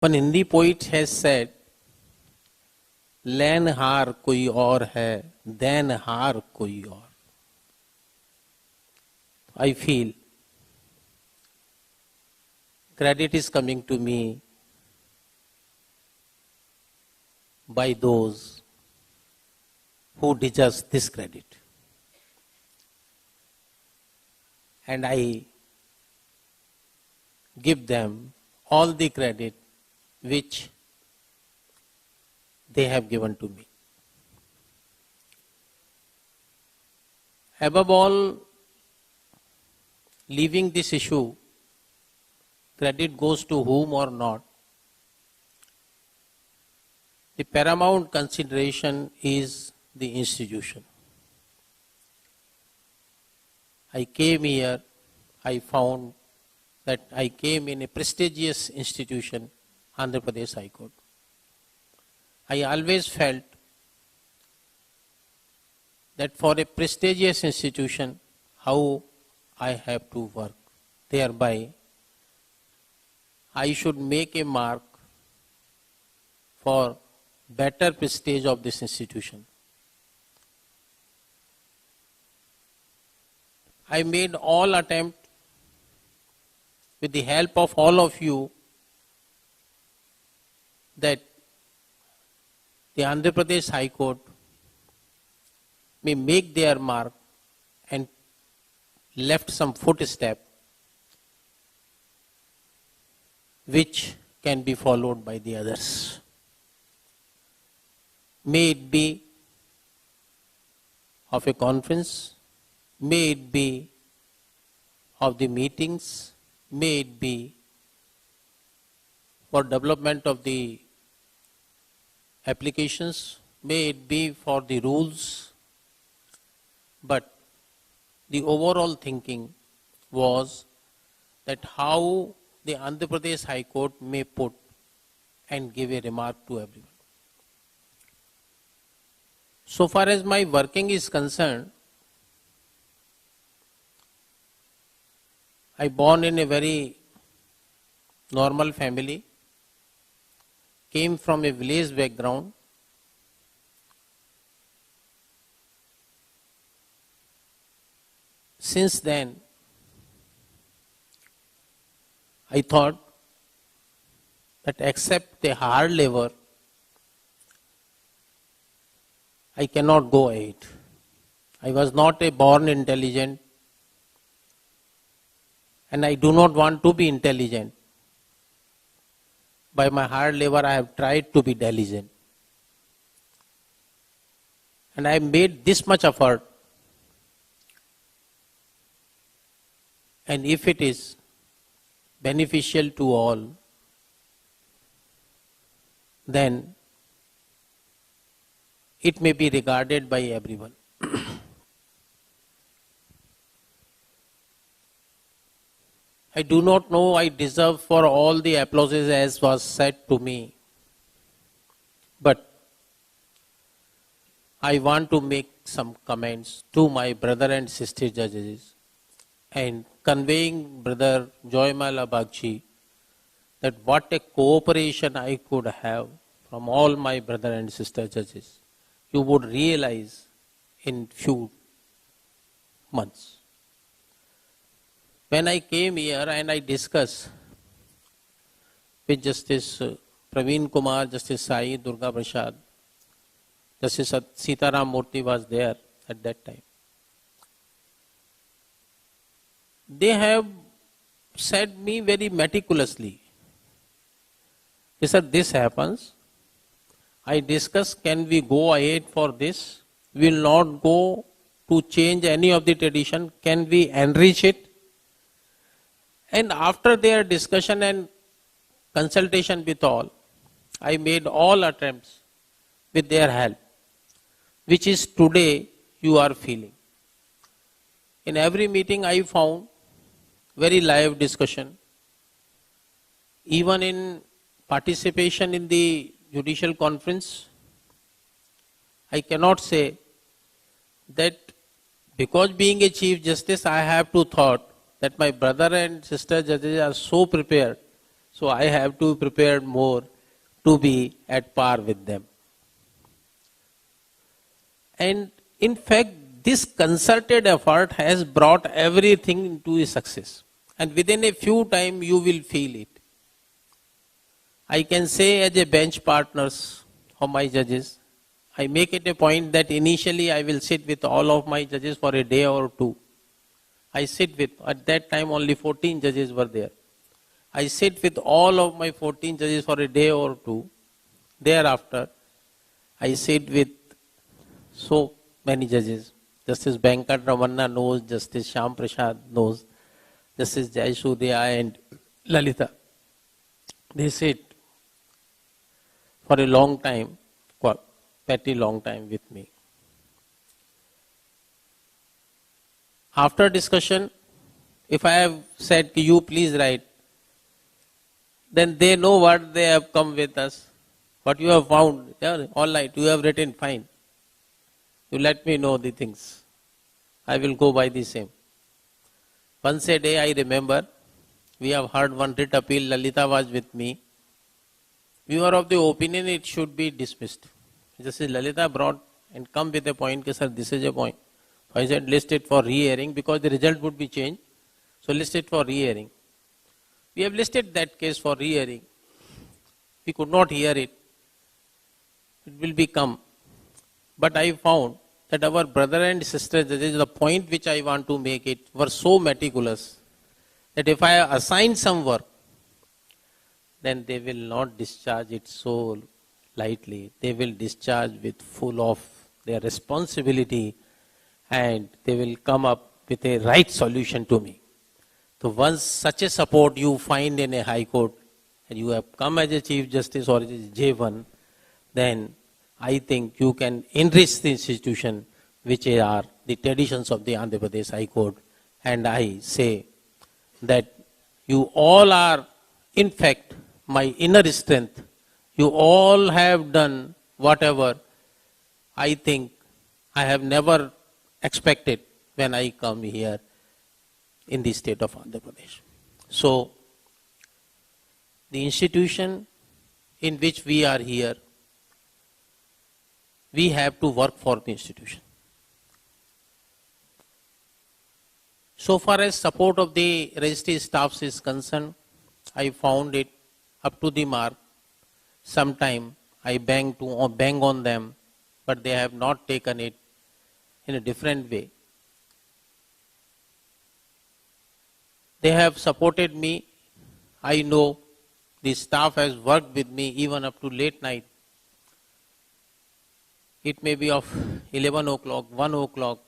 One Hindi poet has said, "Learn हार कोई और है, then हार कोई और." I feel credit is coming to me by those who deserve this credit. And I give them all the credit which they have given to me. Above all, leaving this issue, credit goes to whom or not, the paramount consideration is the institution. I came here, I found that I came in a prestigious institution, Andhra Pradesh High Court. I always felt that for a prestigious institution, how I have to work. Thereby, I should make a mark for better prestige of this institution. I made all attempt with the help of all of you that the Andhra Pradesh High Court may make their mark and left some footstep which can be followed by the others. May it be of a conference, may it be of the meetings, may it be for development of the applications, may it be for the rules, but the overall thinking was that how the Andhra Pradesh High Court may put and give a remark to everyone. So far as my working is concerned, I born in a very normal family, came from a village background. Since then, I thought that except the hard labor, I cannot go ahead. I was not a born intelligent, and I do not want to be intelligent. By my hard labor, I have tried to be diligent. And I made this much effort. And if it is beneficial to all, then it may be regarded by everyone. I do not know I deserve for all the applauses as was said to me, but I want to make some comments to my brother and sister judges and conveying Brother Joymala Bagchi that what a cooperation I could have from all my brother and sister judges. You would realize in few months. When I came here and I discussed with Justice Praveen Kumar, Justice Sai Durga Prasad, Justice Sitaram Murthy was there at that time. They have said me very meticulously. They said, this happens. I discussed, can we go ahead for this? We will not go to change any of the tradition. Can we enrich it? And after their discussion and consultation with all, I made all attempts with their help, which is today you are feeling. In every meeting I found very live discussion. Even in participation in the judicial conference, I cannot say that because being a Chief Justice I have to thought that my brother and sister judges are so prepared, So I have to prepare more to be at par with them. And in fact, this concerted effort has brought everything into a success. And within a few time, you will feel it. I can say as a bench partners of my judges, I make it a point that initially I will sit with all of my judges for a day or two. I sit with, at that time only 14 judges were there. I sit with all of my 14 judges for a day or two. Thereafter, I sit with so many judges. Justice Venkat Ramanna knows, Justice Shyam Prasad knows, Justice Jayasudya and Lalita. They sit for a long time, pretty long time with me. After discussion, if I have said to you, please write, then they know what they have come with us, what you have found. Yeah, all right, you have written, fine. You let me know the things. I will go by the same. Once a day I remember, we have heard one writ appeal, Lalita was with me. We were of the opinion it should be dismissed. Justice Lalita brought and come with a point, sir, this is a point. I said list it for re-hearing because the result would be changed. So list it for re-hearing. We have listed that case for re-hearing. We could not hear it. It will become. But I found that our brother and sister judges, the point which I want to make it, were so meticulous that if I assign some work, then they will not discharge it so lightly. They will discharge with full of their responsibility and they will come up with a right solution to me. So once such a support you find in a high court and you have come as a Chief Justice or as a J1, then I think you can enrich the institution which are the traditions of the Andhra Pradesh High Court. And I say that you all are, in fact, my inner strength. You all have done whatever I think I have never expected when I come here in the state of Andhra Pradesh. So, the institution in which we are here, we have to work for the institution. So far as support of the registry staffs is concerned, I found it up to the mark. Sometime I bang on them, but they have not taken it in a different way. They have supported me. I know the staff has worked with me even up to late night. It may be of 11 o'clock, 1 o'clock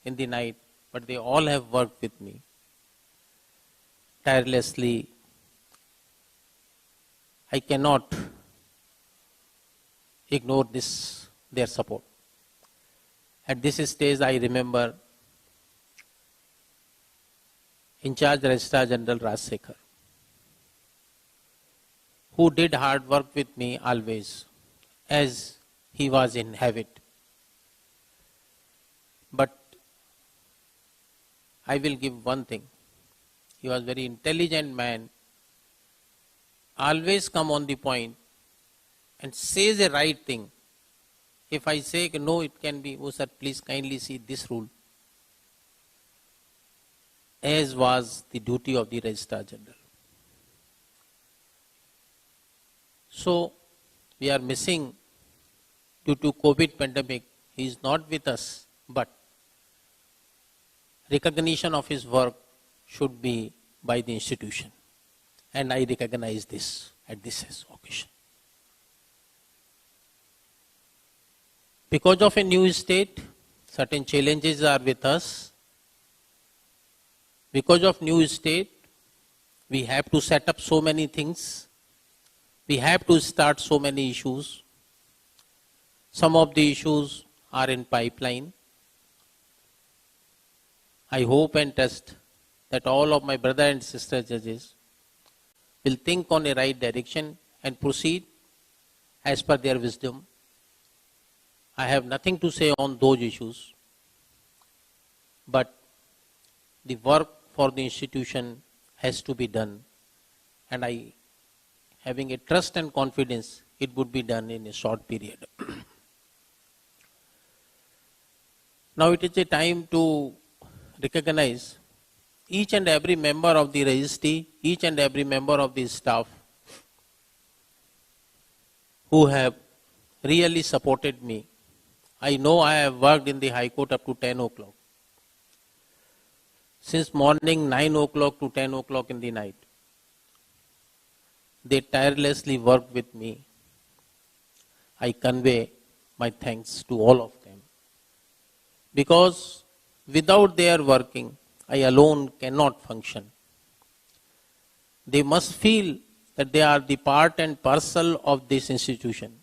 in the night, but they all have worked with me tirelessly. I cannot ignore their support. At this stage, I remember in charge Registrar General Rajsekhar, who did hard work with me always, as he was in habit. But I will give one thing. He was a very intelligent man, always come on the point and says the right thing. If I say no, it can be, oh sir, please kindly see this rule. As was the duty of the Registrar General. So, we are missing due to COVID pandemic. He is not with us, but recognition of his work should be by the institution. And I recognize this at this occasion. Because of a new state, certain challenges are with us. Because of new state, we have to set up so many things. We have to start so many issues. Some of the issues are in pipeline. I hope and trust that all of my brother and sister judges will think on a right direction and proceed as per their wisdom. I have nothing to say on those issues, but the work for the institution has to be done, and I having a trust and confidence, it would be done in a short period. Now it is a time to recognize each and every member of the registry, each and every member of the staff who have really supported me. I know I have worked in the High Court up to 10 o'clock. Since morning 9 o'clock to 10 o'clock in the night. They tirelessly worked with me. I convey my thanks to all of them. Because without their working, I alone cannot function. They must feel that they are the part and parcel of this institution.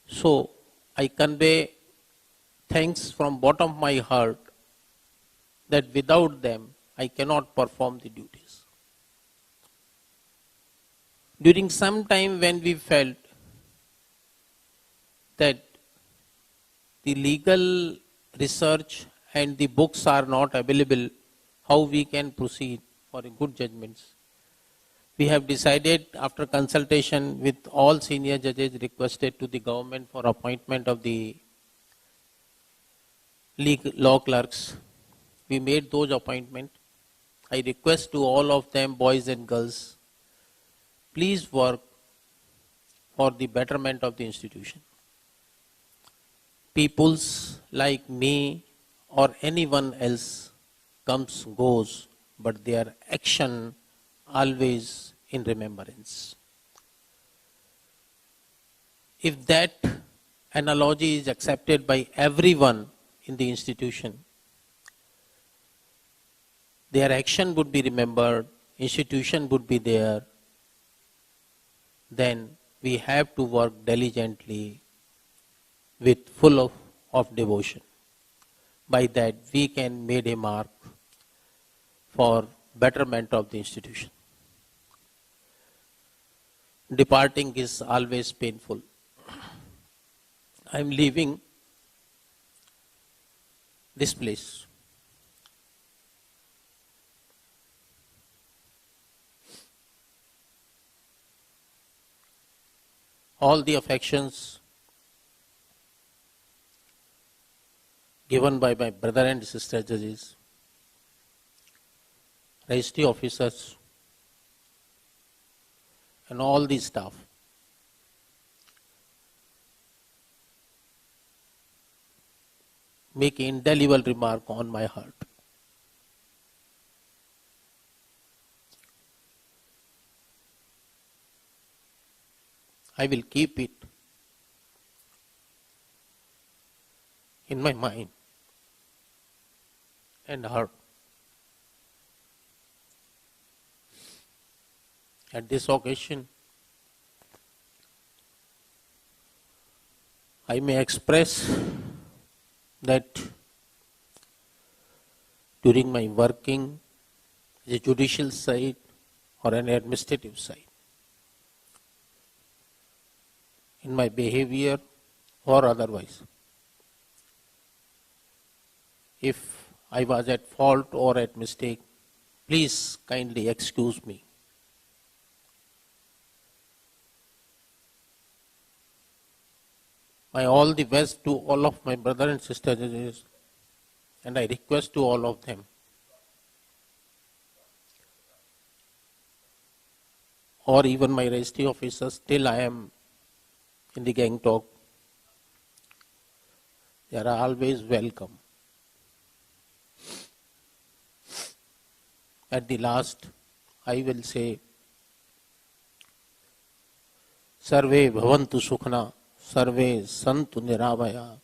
So I convey thanks from bottom of my heart that without them I cannot perform the duties. During some time when we felt that the legal research and the books are not available, how we can proceed for a good judgments, we have decided after consultation with all senior judges requested to the government for appointment of the law clerks. We made those appointments. I request to all of them, boys and girls, please work for the betterment of the institution. Peoples like me or anyone else comes, goes, but their action always in remembrance. If that analogy is accepted by everyone in the institution, their action would be remembered, institution would be there, then we have to work diligently with full of devotion. By that we can make a mark for betterment of the institution. Departing is always painful. I am leaving this place. All the affections given by my brother and sister judges, registry officers, and all the staff. Make indelible remark on my heart. I will keep it in my mind and heart. At this occasion, I may express that during my working, the judicial side or an administrative side, in my behavior or otherwise, if I was at fault or at mistake, please kindly excuse me. My all the best to all of my brother and sister judges, and I request to all of them, or even my registry officers, till I am in the gang talk, they are always welcome. At the last, I will say, Sarve bhavantu sukhna, sarve santu niravaya,